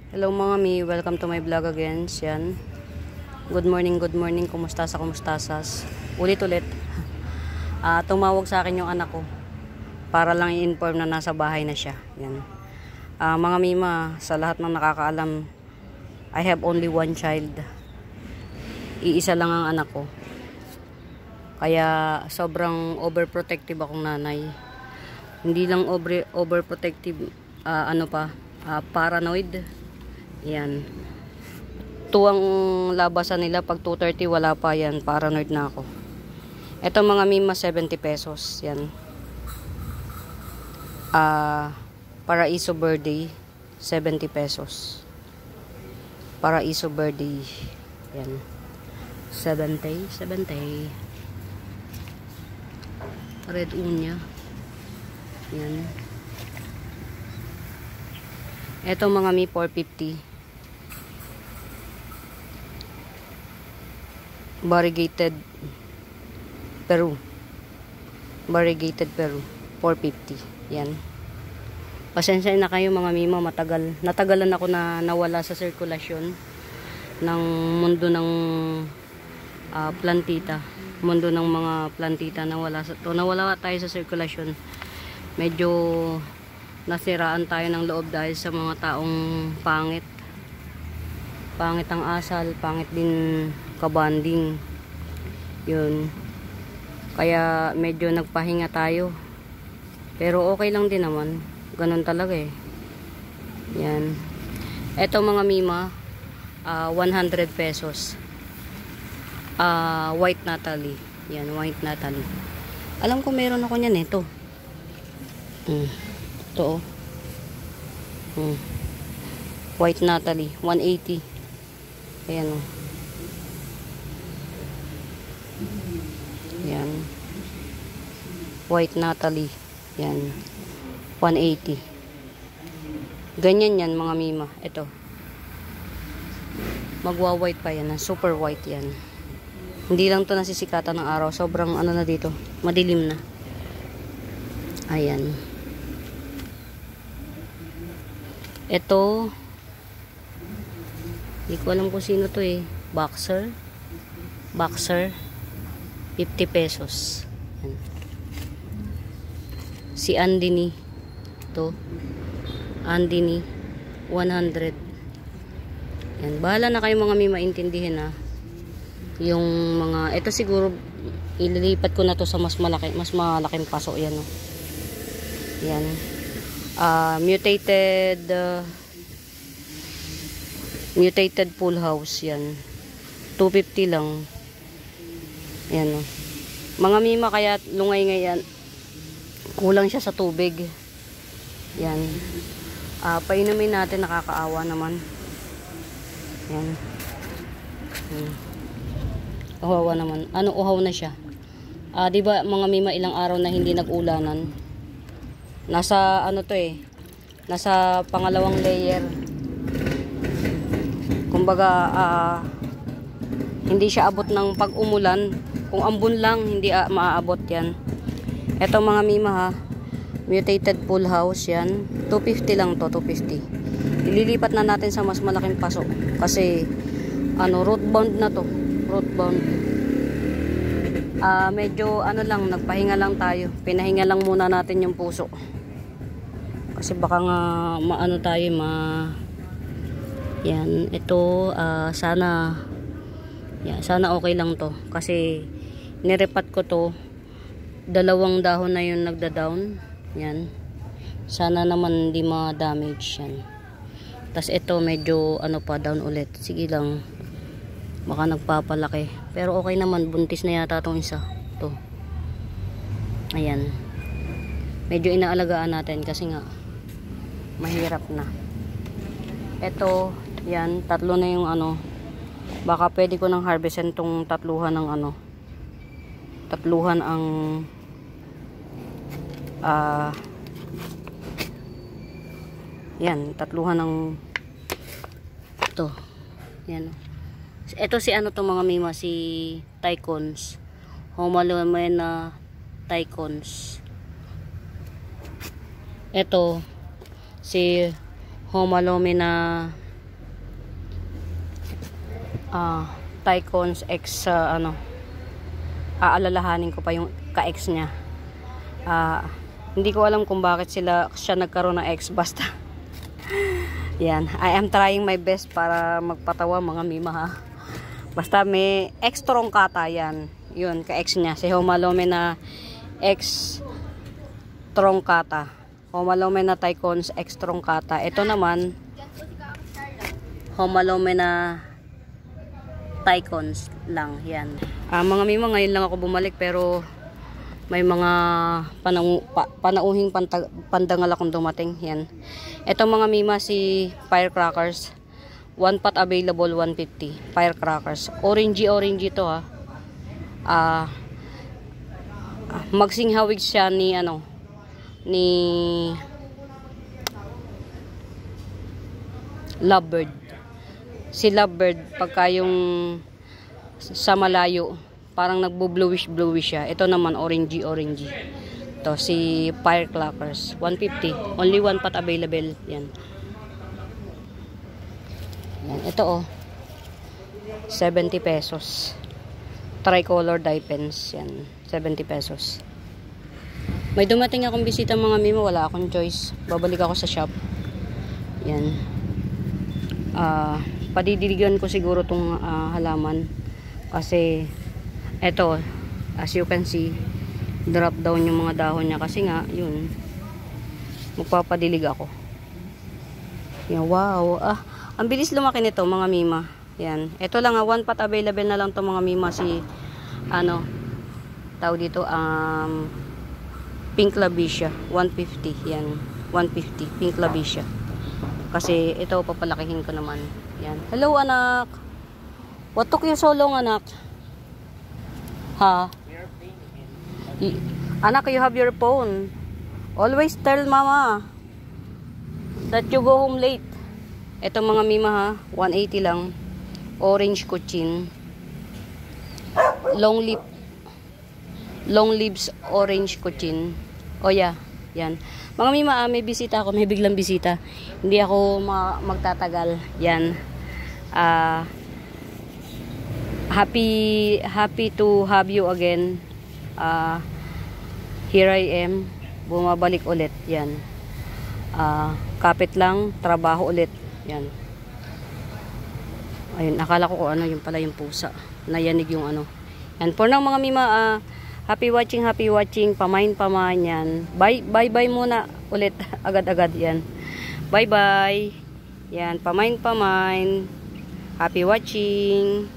Hello mga mi, welcome to my vlog again. Yan. Good morning, kumusta kumustasas. Ulit-ulit. Tumawag sa akin yung anak ko para lang i-inform na nasa bahay na siya. Yan. Mga mima, sa lahat ng nakakaalam, I have only one child. Iisa lang ang anak ko. Kaya sobrang overprotective akong nanay. Hindi lang overprotective, paranoid. Yan. Tuwang labasan nila pag 2:30 wala pa yan. Paranoid na ako. Ito mga mima 70 pesos. Yan. Paraiso birthday 70 pesos. Paraiso birthday. Yan. 70. Red unya. Yan. Ito mga mi 450. Variegated Peru. 450. Yan. Pasensya na kayo mga mima, natagalan ako na nawala sa sirkulasyon ng mundo ng plantita. Mundo ng mga plantita nawala tayo sa sirkulasyon. Medyo nasiraan tayo ng loob dahil sa mga taong pangit ang asal, pangit din kabanding yun, kaya medyo nagpahinga tayo, pero okay lang din naman, ganun talaga eh. Yan. Eto mga mima, 100 pesos. White Natalie. Yan, White Natalie. Alam ko meron ako niyan ito. Ito oh. White Natalie 180. Ayan oh. Yan. White Natalie. Yan. 180. Ganyan yan mga mima. Ito. Magwa-white pa yan. Super white yan. Hindi lang to nasisikatan ng araw. Sobrang ano na dito. Madilim na. Ayan. Ito. Hindi ko alam kung sino to eh. Boxer. 50 pesos. Yan. Si Andini. Ito. Andini. 100. Yan. Bahala na kayo mga may maintindihin ha. Yung mga, ito siguro ililipat ko na to sa mas malaking paso. Yan o. Yan. Mutated full house. Yan. 250 lang. Yan o. Mga mima, kaya lungay ngayon. Kulang siya sa tubig. Yan. Painumin natin, nakakaawa naman. Yan. Uhawa naman. Uhaw na siya. Diba mga mima, ilang araw na hindi nag-ulanan. Nasa nasa pangalawang layer. Kumbaga, hindi siya abot ng pag-umulan. Kung ambon lang, hindi maaabot yan. Ito mga mima ha. Mutated full house yan. 250 lang to, 250. Ililipat na natin sa mas malaking paso. Kasi, root bound na to. Root bound. Medyo lang, nagpahinga lang tayo. Pinahinga lang muna natin yung puso. Kasi baka nga tayo yan, ito sana okay lang to kasi nirepat ko to, 2 dahon na yung nagda-down. Yan, sana naman hindi ma-damage yan. Tas ito medyo down ulit, sige lang, baka nagpapalaki, pero okay naman, buntis na yata tong isa to. Ayan, medyo inaalagaan natin kasi nga mahirap na. Ito, yan, 3 na yung baka pwede ko nang harvestin tong 3 ng 3 ang yan, 3 ng ito. Yan. Ito si to mga mima, si Tycons. Homalomena Tycons. Ito si Homalomena Tycoons X ano, aalalahanin ko pa yung ka-ex niya. Hindi ko alam kung bakit siya nagkaroon ng ex, basta yan, I am trying my best para magpatawa mga mima ha. Basta may ex trongkata yan, yun ka-ex niya, si Homalome na ex trongkata, Homalome na Tycoons X trongkata. Ito naman Homalome na Tycoons lang yan. Mga mima, ngayon lang ako bumalik pero may mga panauhing pandangal akong dumating. Yan. Ito mga mima, si firecrackers. 1 pot available, 150. Firecrackers. Orangey to ha. Magsinghawig siya ni ano, ni lovebird. Si lovebird, pagka yung sa malayo, parang nagbo-bluish siya. Ito naman orangey. Ito si firecrackers, 150. Only 1 pot available. Yan. Yan. Ito 70 pesos. Tricolor dipens. Yan. 70 pesos. May dumating akong bisita mga mimo, wala akong choice. Babalik ako sa shop. Yan. Padidiligan ko siguro tong halaman kasi eto, as you can see, drop down yung mga dahon niya kasi nga, yun, magpapadilig ako. Yan, wow. Ang bilis lumaki nito mga mima. Yan. Ito lang 1 pot available na lang to mga mima, si ano, tawag dito, pink labicia, 150. Yan, 150, pink labicia. Kasi ito, papalakihin ko naman. Yan. Hello anak. What took you so long anak? Ha? Anak, you have your phone. Always tell mama that you go home late. Ito mga mima ha, 180 lang. Orange cochin. Long leaves orange cochin. Oh yeah, yan. Mga mima, may bisita ako, may biglang bisita. Hindi ako magtatagal. Yan. Happy to have you again. Here I am, bumabalik ulit. Yan. Kapit lang, trabaho ulit. Yan. Ayun, akala ko kung ano, yung pala yung pusa. Nayanig yung ano. Yan, for now mga mima, happy watching, pamain yan. Bye muna ulit, agad-agad. Yan. Bye. Yan, pamain. Happy watching.